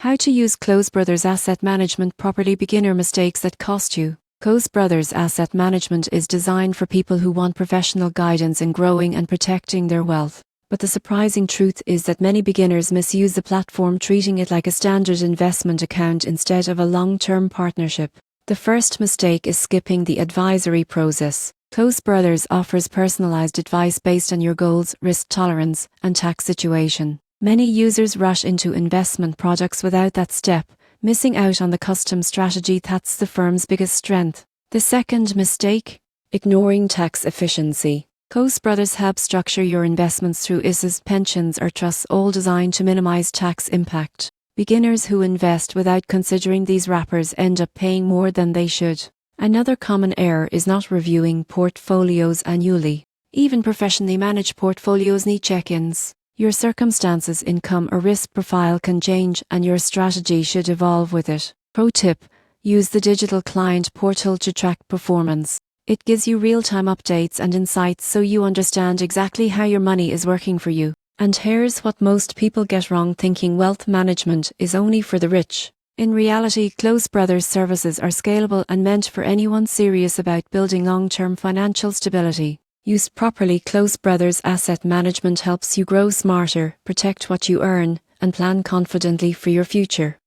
How to use Close Brothers Asset Management properly. Beginner mistakes that cost you. Close Brothers Asset Management is designed for people who want professional guidance in growing and protecting their wealth. But the surprising truth is that many beginners misuse the platform, treating it like a standard investment account instead of a long-term partnership. The first mistake is skipping the advisory process. Close Brothers offers personalized advice based on your goals, risk tolerance, and tax situation. Many users rush into investment products without that step, missing out on the custom strategy that's the firm's biggest strength. The second mistake: ignoring tax efficiency. Close Brothers help structure your investments through ISAs, pensions, or trusts, all designed to minimize tax impact. Beginners who invest without considering these wrappers end up paying more than they should. Another common error is not reviewing portfolios annually. Even professionally managed portfolios need check-ins. Your circumstances, income, or risk profile can change, and your strategy should evolve with it. Pro tip: use the digital client portal to track performance. It gives you real-time updates and insights so you understand exactly how your money is working for you. And here's what most people get wrong: thinking wealth management is only for the rich. In reality, Close Brothers services are scalable and meant for anyone serious about building long-term financial stability. Used properly, Close Brothers Asset Management helps you grow smarter, protect what you earn, and plan confidently for your future.